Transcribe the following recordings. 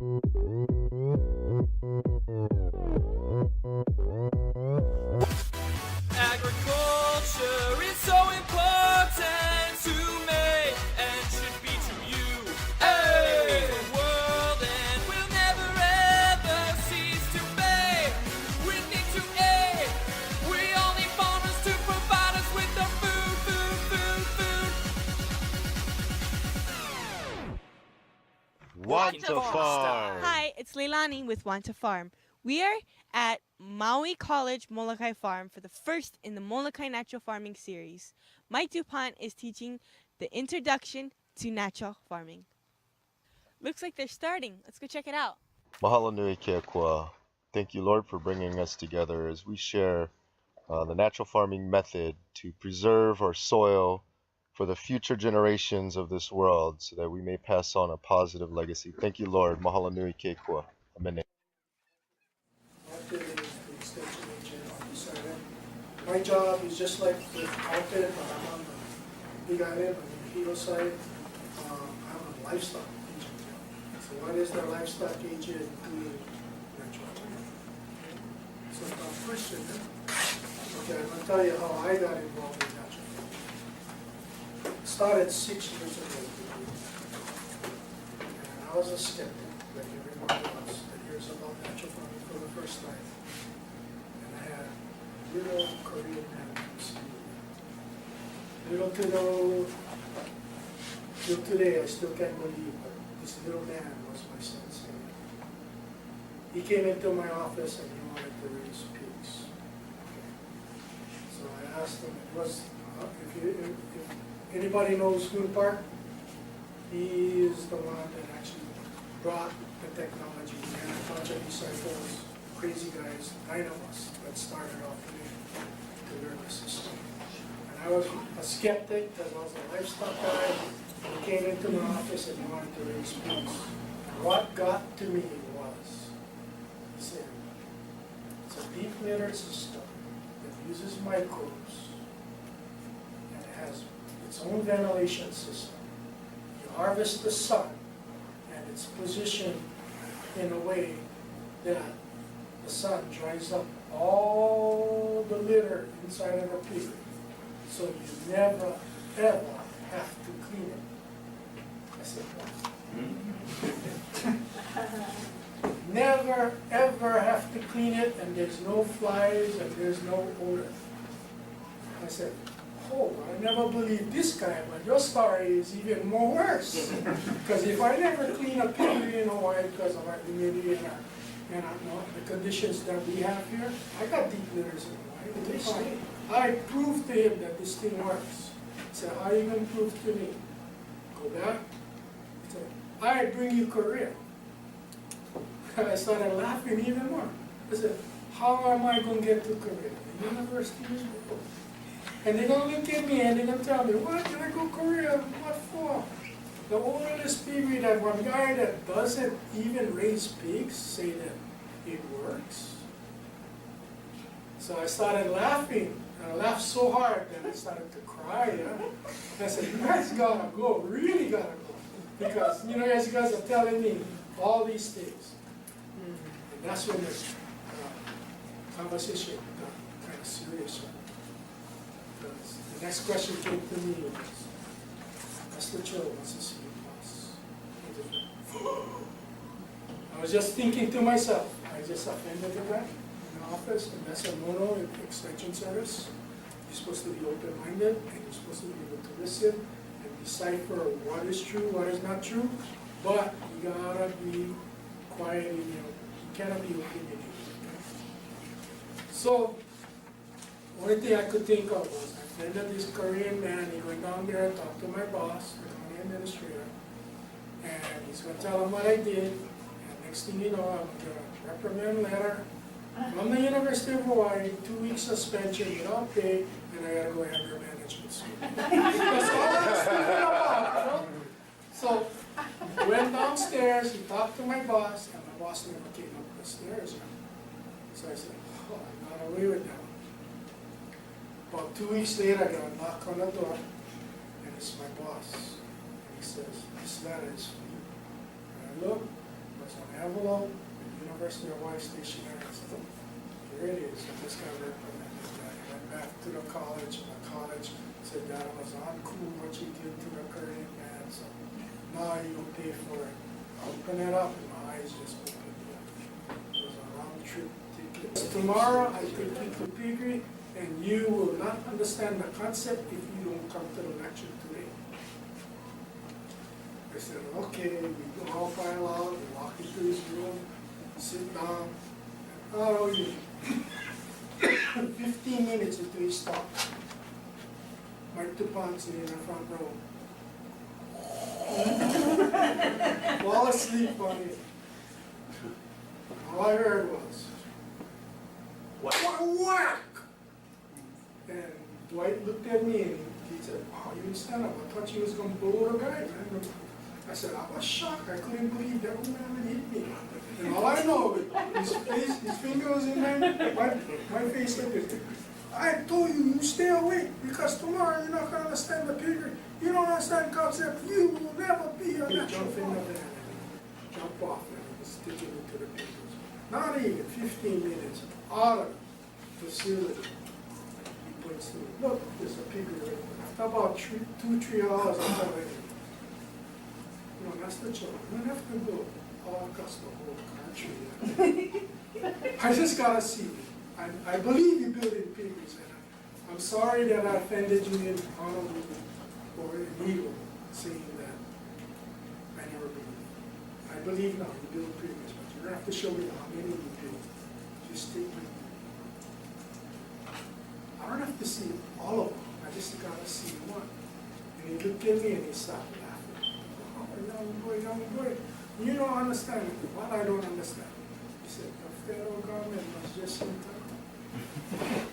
Agriculture is so important to me and should be to you. Hey! The world and will never ever cease to be. We need to eat. We all need farmers to provide us with the food. Want to farm. Hi, it's Leilani with Want2farm. We are at Maui College Molokai Farm for the first in the molokAINAtural farming series. Mike DuPont is teaching the introduction to natural farming. Looks like they're starting. Let's go check it out. Mahalo nui ke akua. Thank you, Lord, for bringing us together as we share the natural farming method to preserve our soil for the future generations of this world so that we may pass on a positive legacy. Thank you, Lord. Mahalo nui ke akua. Amen. The extension agent on this island. My job is just like with outfit, but I'm on the big island, on the Hilo side. I'm a livestock agent. So what is the livestock agent doing natural farming? So question, okay, I'm gonna tell you how I got involved in natural farming. It started 6 years ago. And I was a skeptic, like everyone was, that hears about natural farming for the first time. And I had little Korean animals. Little to know, till today I still can't believe, but this little man was my sensei. He came into my office and he wanted to raise pigs. So I asked him, it was, if anybody knows Hoon Park, he is the one that actually brought the technology and a bunch of disciples, crazy guys, 9 of us, that started off to learn the system. And I was a skeptic because I was a livestock guy. He came into my office and he wanted to raise pigs. What got to me was, he said, it's a deep litter system that uses microbes and it has its own ventilation system. You harvest the sun and it's positioned in a way that the sun dries up all the litter inside of the pig, so you never ever have to clean it. I said, what? Never ever have to clean it, and there's no flies and there's no odor. I said, oh, I never believed this guy, but your story is even more worse. Because if I never clean a pig in Hawaii because of our humidity and the conditions that we have here, I got deep litters in Hawaii. I proved to him that this thing works. He said, how are you going to prove to me? Go back. He said, I bring you Korea. I started laughing even more. I said, how am I going to get to Korea? The university is there. And they're going to look at me and they're going to tell me, what, can I go Korea? What for? The oldest period that one guy that doesn't even raise pigs say that it works. So I started laughing, and I laughed so hard that I started to cry. I said, you guys gotta go, really gotta go. Because, you guys are telling me all these things. And that's when the conversation got kind of serious. Because the next question came to me was, Mr. Cho wants to see you boss. I was just thinking to myself, I just offended the guy in the office, and that's a no-no in extension service. You're supposed to be open-minded, and you're supposed to be able to listen and decipher what is true, what is not true, but you gotta be quiet in your, you cannot be opinionated. So, only thing I could think of was, I offended this Korean man, he went down there and talked to my boss, the county administrator, and he's gonna tell him what I did. Next thing you know, I'm going to get a reprimand letter from the University of Hawaii, 2 weeks suspension without pay, and I got to go anger management school. That's all I was thinking about, So I went downstairs, he talked to my boss, and my boss never came up the stairs. So I said, oh, I got away with that. About 2 weeks later, I got a knock on the door, and it's my boss. And he says, this letter is for you. And I look. envelope, University of Hawaii Stationery. I said, here it is. And this guy recommended that. I went back to the college, and the college said that was uncool what you did to the Korean man. So now you don't pay for it. I opened it up, and my eyes just opened up. It was a round trip ticket. Tomorrow, I take you to Piggery, and you will not understand the concept if you don't come to the lecture today. I said, okay, we all file out, we walk into his room, sit down, and oh, 15 minutes into his talk, my duponte in the front row. Fall asleep on it. All I heard was, whack! And Dwight looked at me and he said, wow, you didn't stand up. I thought you was going to blow the guy, man. I said, I was shocked. I couldn't believe that woman had hit me. And all I know, his finger was in my face like this. I told you, you stay awake because tomorrow you're not going to understand the piggery. You don't understand the concept. You will never be a natural farmer. Jump off and stick it into the piggers. Not even 15 minutes out of the facility. He points to me, look, there's a piggery right there. After about 2-3 hours, I'm telling you. No, that's the job. You don't have to go all across the whole country. I just gotta see. I believe you build in piggeries. I'm sorry that I offended you in honorable or illegal saying that. I never believed. I believe now you build piggeries, but you don't have to show me how many you build. Just take me. I don't have to see all of them. I just gotta see one. And he looked at me and he stopped laughing. Young boy, you don't understand what I don't understand. He said, the federal government was just in time.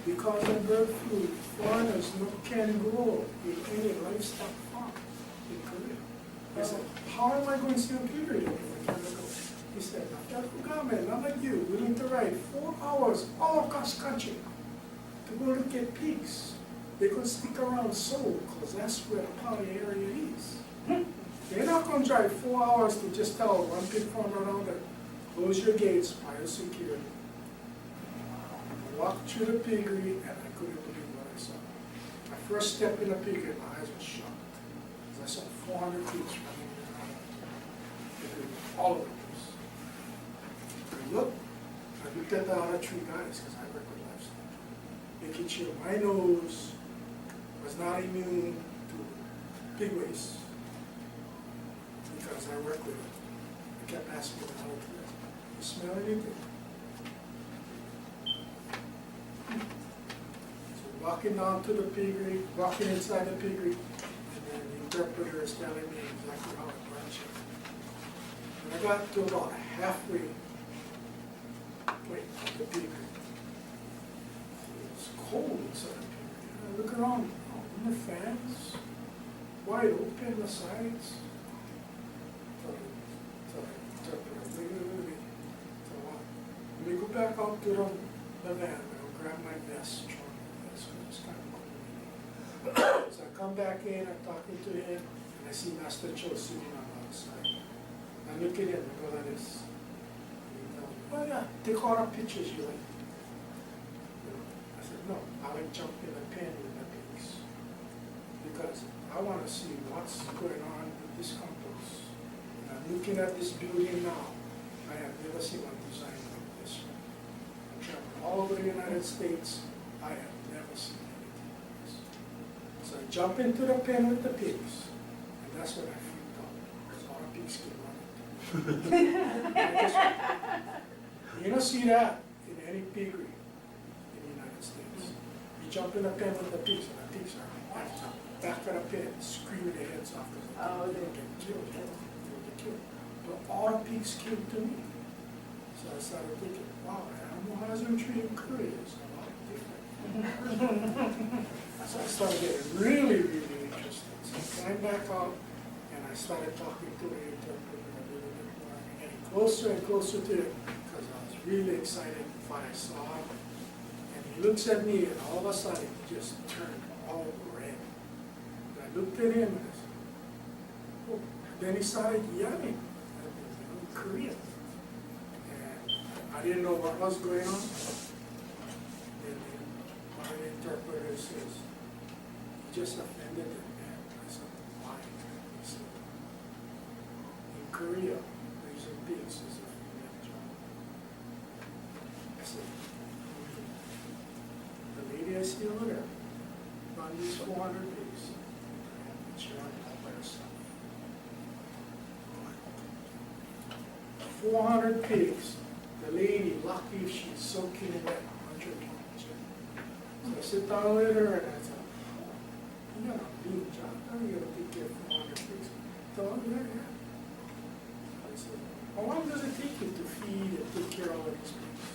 Because of bird flu, foreigners can grow in any livestock farm in Korea. I said, how am I going to see a piggery in Canada? He said, the federal government, not like you, willing to ride 4 hours all across the country to go look at pigs. They could stick around Seoul because that's where the party area is. They're not going to drive 4 hours to just tell one pig farm around there, close your gates, biosecurity. I walked through the piggery and I couldn't believe what I saw. My first step in the piggery, my eyes were shocked. Because I saw 400 pigs running around. All over the place. I looked at the other 3 guys because I work with livestock, making sure my nose was not immune to pig waste. Because I work with it. I kept asking them how to do it. You smell anything? So walking down to the piggery, walking inside the piggery, and then the interpreter is telling me exactly how it works. When I got to about halfway point of the piggery, it was cold inside the piggery. I look around, the fans, wide open the sides. Let me go back out to the van. I'll grab my vest, throw on my vest, it's kind of cold. So I come back in, I'm talking to him, and I see Master Cho sitting on the outside. I look at him and go like this. And he tells me, oh yeah, take all the pictures you like. I said, no, I like jumping in the pen with the pigs. Because I want to see what's going on with this compost. And I'm looking at this building now. I have never seen one design like this. I'm traveling all over the United States. I have never seen anything like this. So I jump into the pen with the pigs, and that's when I freaked out, because all the pigs came running. You don't see that in any piggery in the United States. You jump in the pen with the pigs, and the pigs are back of the pen, screaming their heads off because they don't get killed. They don't get killed. But all the pigs came to me. So I started thinking, wow, animal husbandry in Korea is a lot different. So I started getting really, really interested. So I climbed back out and I started talking to the interpreter a little bit more. And getting closer and closer to it because I was really excited what I saw. And he looks at me and all of a sudden he just turned all red. And I looked at him and I said, oh. Then he started yelling. Korean. I didn't know what was going on. And then my interpreter says, "You just offended them, man." I said, "Why?" He said, "In Korea, raising pigs is a female job." I said, "The lady I see over there, run these 400 pigs, and she ran it all by herself. 400 pigs, the lady, lucky if she's soaking in that 100 pounds. So I sit down with her and I said, "You got a big job, how are you gonna take care of 400 pigs?" So, "Yeah, yeah." I said, "How long does it take you to feed and take care of all these pigs?"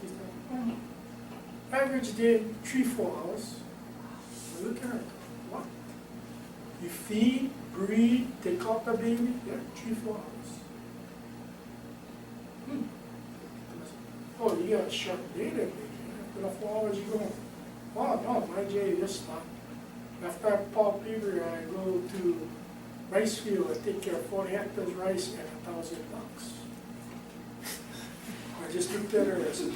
He said, "Average day, 3-4 hours." I look at her, "What? You feed, breed, take out the baby? Yeah, 3-4 hours. Oh, you got a short day that day. After the 4 hours you go home." "Oh, no, my day just stopped. After I pop beaver, I go to rice field, I take care of 40 hectares rice and 1,000 ducks." I just looked at her and said,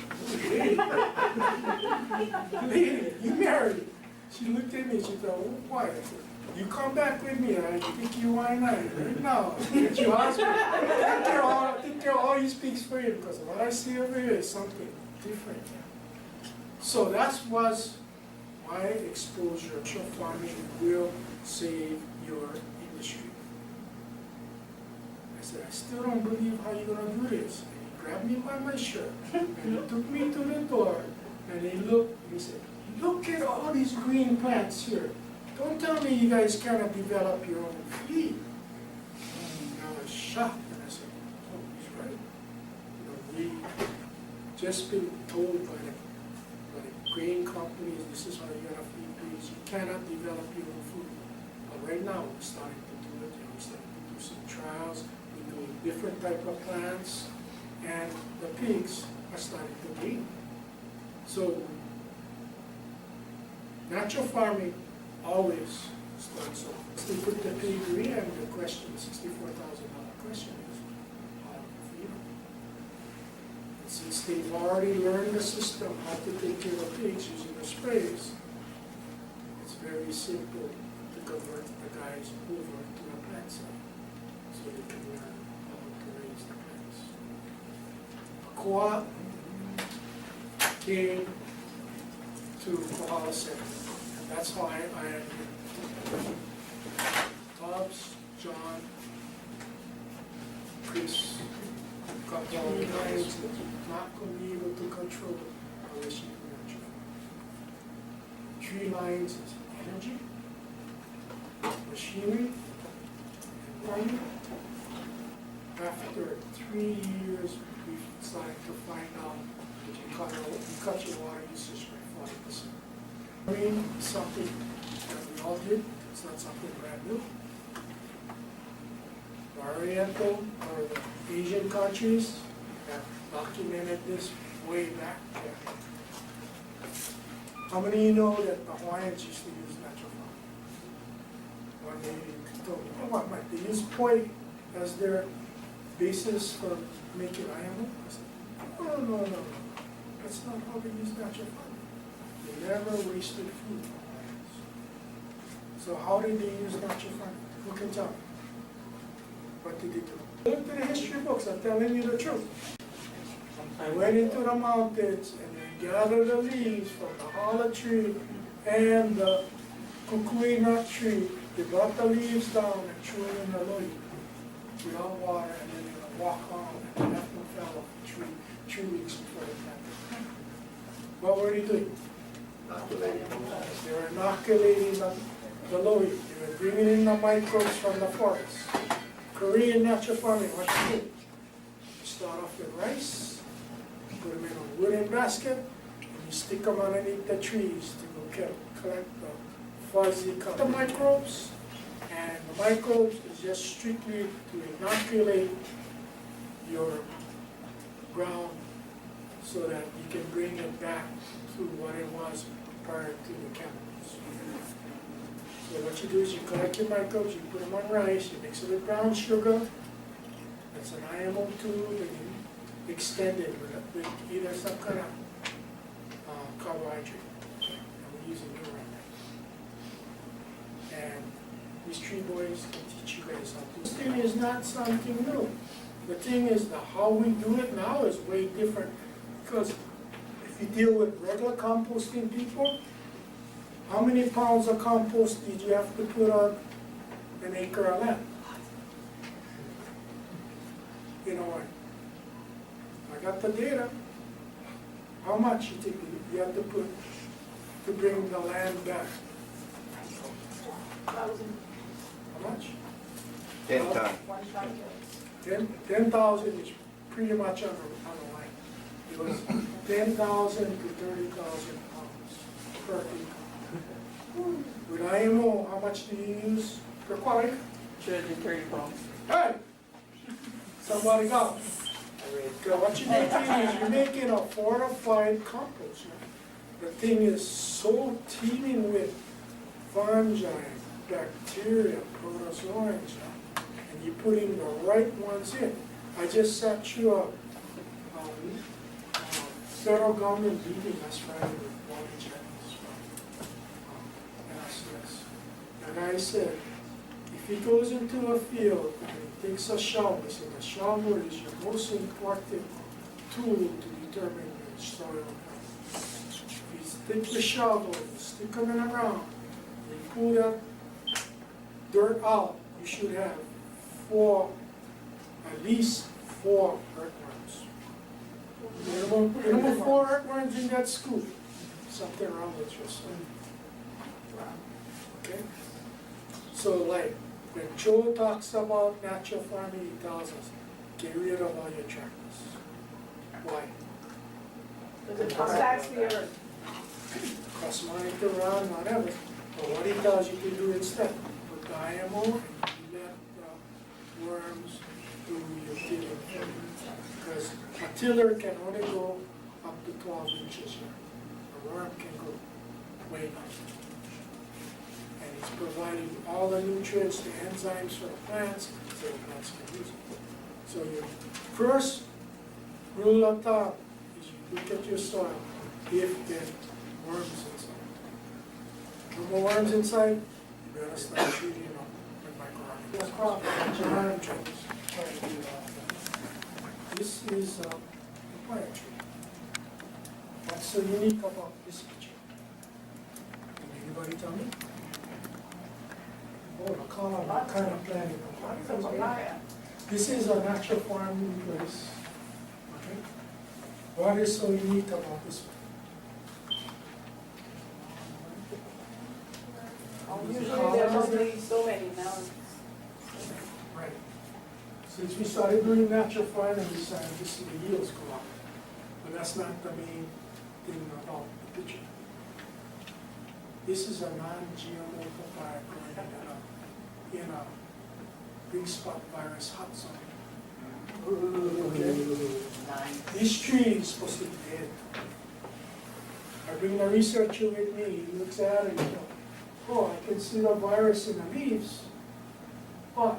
"Lady, you married." She looked at me, she said, "Oh, why?" I said, "You come back with me, I take you wine night right now. Get your husband. Take care of all these pigs for you, because what I see over here is something different." So that was my exposure. Natural farming will save your industry. I said, "I still don't believe how you're gonna do this." And he grabbed me by my shirt and he took me to the door and he looked and he said, "Look at all these green plants here. Don't tell me you guys cannot develop your own feed." And I was shocked, and I said, "Oh, he's right. We just been told by the grain companies, this is how you're gonna feed pigs. You cannot develop your own food." But right now, we're starting to do it. We're starting to do some trials. We're doing different type of plants, and the pigs are starting to gain. So, natural farming always starts off. They put the piggery, and the question, the $64,000 question is, how to feed them? And since they've already learned the system, how to take care of pigs using the sprays, it's very simple to convert the guys over to the plant side, so they can learn how to raise the plants. A co-op came to Kohala Center. That's how I Tubbs, John, Chris, got all the guys that not going to be able to control unless you do natural. 3 lines is energy, machinery, and money. After 3 years, we started to find out that you cut your water usage by 40%. I mean, something that we all did. It's not something brand new. The Oriental or the Asian countries have documented this way back. How many of you know that the Hawaiians used to use natural farming? When they told me, "Oh, what, they use poi as their basis for making iron?" I said, no. That's not how they use natural farming. They never wasted food. So how did they use natural farming? Who can tell me? What did they do? Look at the history books, I'm telling you the truth. I went into the mountains and then gathered the leaves from the hala tree and the kukui nut tree. They brought the leaves down and threw them in the loy without water, and then they would walk on and left them fell off the tree 2 weeks before they planted. What were they doing? They were inoculating the loy. They were bringing in the microbes from the forest. Korean natural farming, what you do? You start off with rice, put them in a wooden basket, and you stick them underneath the trees to go collect the fuzzy color. The microbes, and the microbes is just strictly to inoculate your ground so that you can bring it back to what it was prior to the chemicals. So what you do is you collect your microbes, you put them on rice, you mix it with brown sugar, that's an IMO2, then you extended with either some kind of carbohydrate. And we're using new right now. And these 3 boys can teach you guys how to do it. This thing is not something new. The thing is, how we do it now is way different. Because if you deal with regular composting people, how many pounds of compost did you have to put on an acre of land? You know what? I got the data. How much you think you have to put to bring the land back? 1,000. How much? 10 tons. 10,000 is pretty much on the line. It was 10,000 to 30,000 pounds per acre. With IMO, how much do you use per quarter? 30 pounds. Hey! Somebody got it. Okay, what you're making is you're making a fortified compost. The thing is so teeming with fungi, bacteria, protozoans, and you're putting the right ones in. I just sent you a federal government meeting last Friday with Wally Jennings from NSS. The guy said, if he goes into a field and he takes a shovel, he said the shovel is your most important tool to determine the soil health. If you take the shovel, you stick them in the ground, you pull that dirt out, you should have at least 4 earthworms. Minimum 4 earthworms in that scoop. Something wrong with your soil. Okay? So like, when Joe talks about natural farming, he tells us, get rid of all your tractors. Why? Does it tax the earth? Cost money to run, whatever. But what he tells you to do instead, put the IMO and you let the worms do your tilling. Because a tiller can only go up to 12 inches here. A worm can go way up. And it's providing all the nutrients, the enzymes for the plants, so the plants can use it. So your first rule of thumb is you look at your soil, if there are worms inside. No more worms inside, you better start treating them with microorganisms. This is a plant tree. What's so unique about this picture? Can anybody tell me? Oh, the color, what kind of plant is it? This is a natural farming place. Okay? What is so unique about this one? Usually there's only so many now. Right. Since we started doing natural farming, we started to see the yields go up. But that's not the main thing about the picture. This is a non-GMO papaya growing in a big spot virus hot zone. Okay? This tree is supposed to be dead. I bring the researcher with me, he looks at it and he goes, oh, I can see the virus in the leaves, but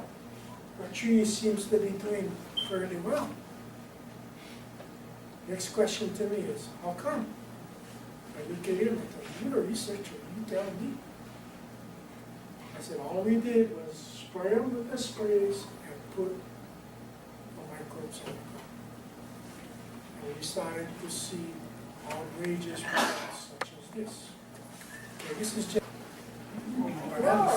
the tree seems to be doing fairly well. Next question to me is, how come? I look at him and say, you're a researcher, you tell me. I said, all we did was spray them with the sprays and put the microbes on the ground. And we started to see outrageous results such as this. Okay, this is just bananas.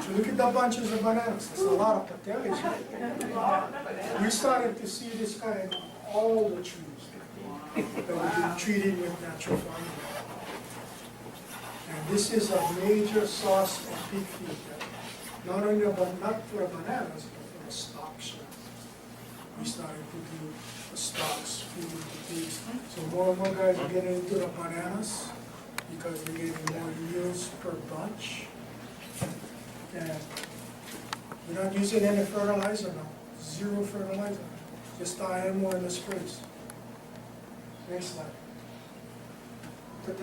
So look at the bunches of bananas. There's a lot of potatoes here. We started to see this kind of all the trees that we've been treating with natural farming. And this is a major source of pig feed. Not only not for the bananas, but for the stocks. We started to do the stocks, feed the pigs. So more and more guys are getting into the bananas because we're getting more yields per bunch. And we're not using any fertilizer now, 0 fertilizer, just IMO in the sprays. Next slide. The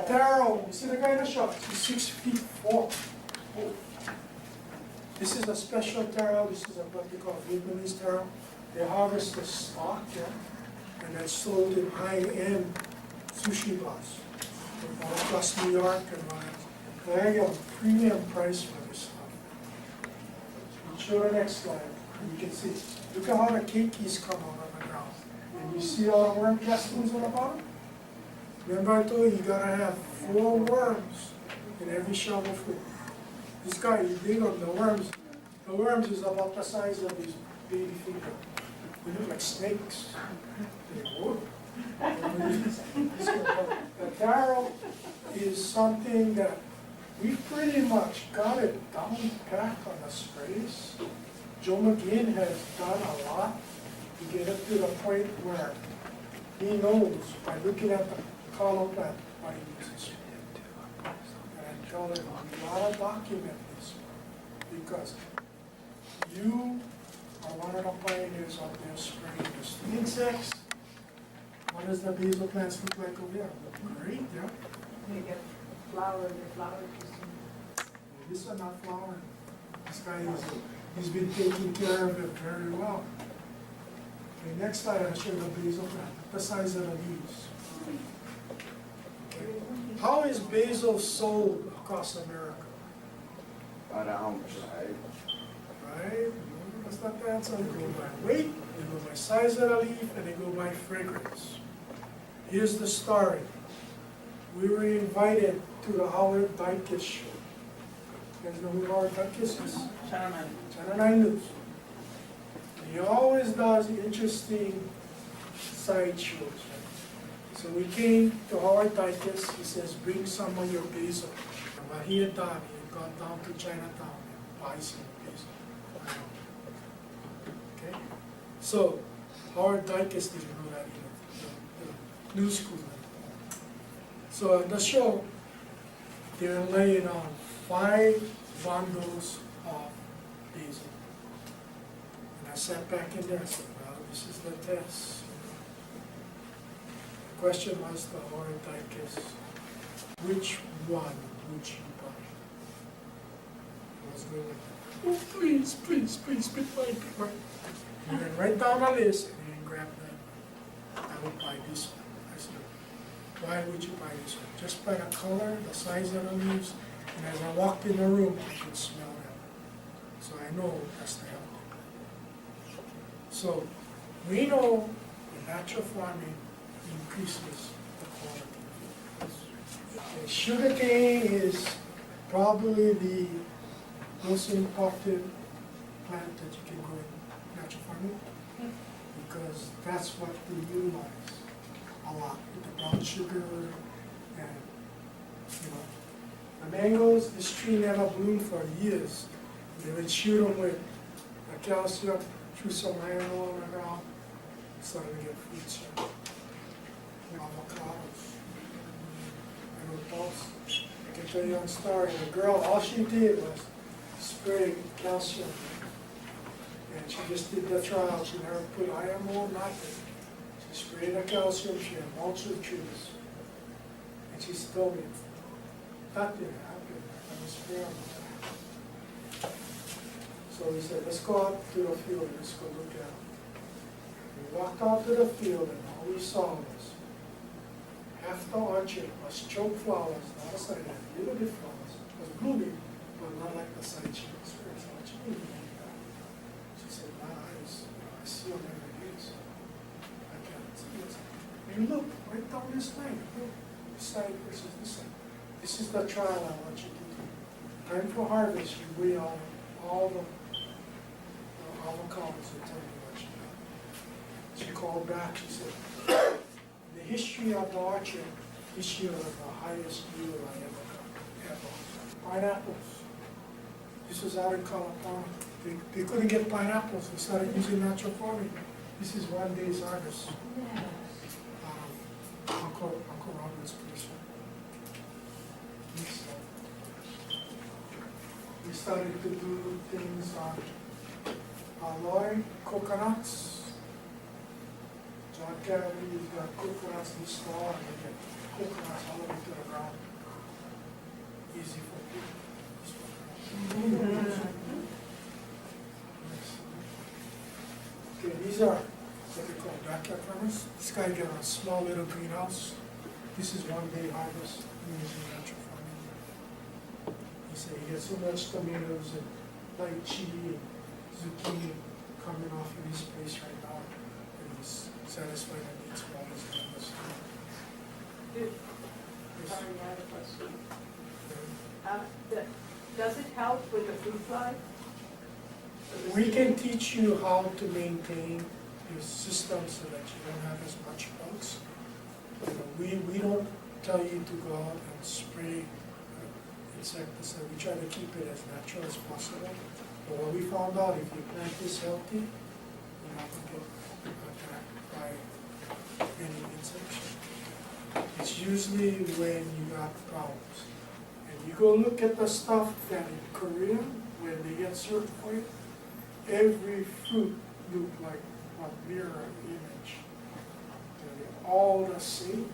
taro, you see the guy in the shop, he's 6'4". This is a special taro. This is what they call Vietnamese taro. They harvest the stalk, yeah, and it's sold in high-end sushi bars. All across New York and whatnot. I get a premium price for this stuff. Show the next slide. You can see. Look at how the keikis come out of the ground. And you see all the worm castings on the bottom? Remember I told you gotta have 4 worms in every shovelful. This guy is big on the worms. The worms is about the size of his baby finger. They look like snakes. They work. The taro is something that we pretty much got it down pat on the sprays. Joe McGinn has done a lot to get it to the point where he knows by looking at the column plant what he uses. And I tell him, we gotta document this because you are one of the pioneers out there spraying the insects. What does the basil plants look like over there? Look great, yeah? They get flowers, they flower. This one not flowering. This guy he's been taking care of it very well. Okay, next slide I'll show you the basil plant, the size of the leaves. Okay. How is basil sold across America? By the ounce, right? Right? That's not the answer. They go by weight, they go by size of the leaf, and they go by fragrance. Here's the story. We were invited to the Howard Dykes show. You guys know who Howard Dykes is? Channel 9 News. He always does interesting side shows. Right? So we came to Howard Dykes. He says, bring some of your basil. And what he had done, he had gone down to Chinatown and buy some basil. Okay? So Howard Dykes didn't know that either. The news crew. So in the show, they're laying on 5 bundles of basil. And I sat back in there and said, well, this is the test. The question was to Howard Dykes, which one would you buy? I was going like, oh, please, please, please, pick mine. And then write down a list and then grab that. I would buy this one. I said, why would you buy this one? Just by the color, the size of the leaves, and as I walked in the room, I could smell them. So I know that's the healthy. So we know that natural farming increases the quality. And sugarcane is probably the most important plant that you can grow in natural farming because that's what we utilize a lot with the brown sugar and, you know, the mangoes. This tree never bloomed for years. They would shoot them with the calcium, threw some iron on the ground, started to get fruits. Avocados. I wrote those. I can tell you one story. The girl, all she did was spray calcium. And she just did the trial. She never put iron on, nothing. She sprayed the calcium, she had mulch of trees. And she told me, that didn't happen. I was spraying on that. So we said, let's go out to the field and let's go look at it. We walked out to the field and all we saw was half the orchard was choke flowers, not a side, little bit flowers. It was blooming, but not like the side she experienced. She said, my eyes, I see them every day, so I can't see it. And look, right down this line, look, this side versus this side. This is the trial I want you to do. Time for harvest, you weigh out all the avocados and tell me what you got. She called back, she said, the history of the orchard, this year was the highest yield I ever got, ever. Pineapples. This was out in California. They couldn't get pineapples. They started using natural farming. This is one day's harvest. Uncle Robert's place. We started to do things on aloe, coconuts. John Cavity's got coconuts in store, and they get coconuts all the way to the ground. Easy for people. These are what they call backyard farmers. This guy got a small little greenhouse. This is one day harvest using natural farming. He said he gets so much tomatoes and light chili and zucchini coming off of his place right now, and he's satisfied and needs all his harvest. Sorry, I have a question. Does it help with the fruit fly? We can teach you how to maintain your system so that you don't have as much bugs. You know, we don't tell you to go out and spray insecticide. We try to keep it as natural as possible. But what we found out, if you plant this healthy, you're not going to get attacked by any insects. It's usually when you got problems. And you go look at the stuff that in Korea, when they get certified, every fruit look like a mirror image. They're all the same.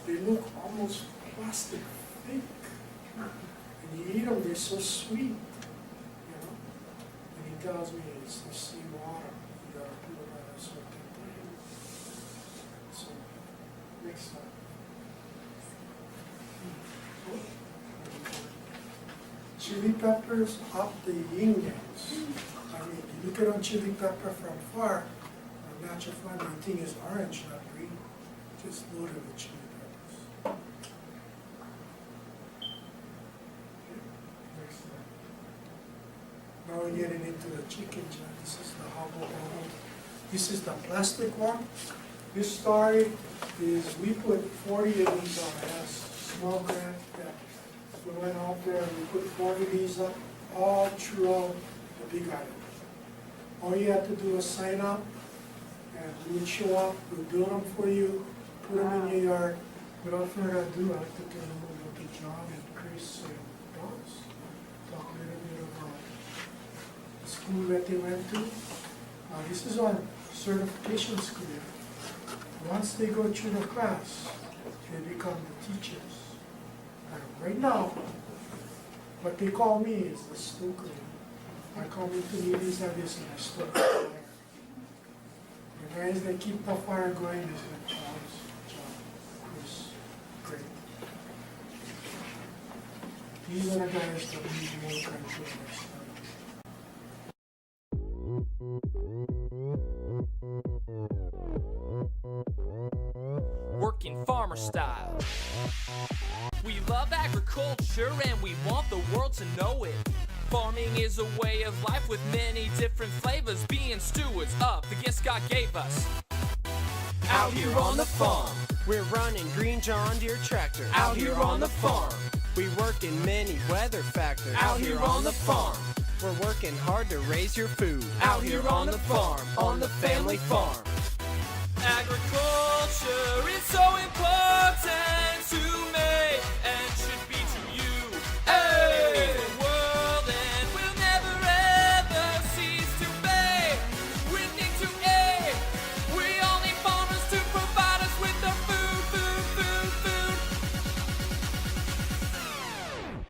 They look almost plastic thick. And you eat them, they're so sweet. You know? And he tells me it's the seawater. You gotta put them at a certain temperature. So, next time. Chili peppers up the yin yangs. I mean, you look at a chili pepper from far, on natural farm, the thing is orange, not green. Just loaded with chili peppers. Okay, next slide. Now we're getting into the chicken jar. This is the hobble hobble. This is the plastic one. This story is we put 40 of these on a small grant that we went out there and we put 40 of these up all throughout the Big Island. All you have to do is sign up and we would show up, we'll build them for you, put them in your yard. Without further ado, I'd like to turn them over to John and Chris and Doris. Talk a little bit about the school that they went to. This is on certification school. Once they go through the class, they become the teachers. And right now, what they call me is the stoker. I come into meetings like this and I stoke the fire. The guys that keep the fire going is like Charles, John, Chris, great. These are the guys that need more control next time. Working farmer style. We love agriculture and we want the world to know it. Farming is a way of life with many different flavors, being stewards of the gifts God gave us. Out here on the farm, We're running green John Deere tractor. out here on the farm, We work in many weather factors. out here on the farm, We're working hard to raise your food. out here on the farm, on the family farm.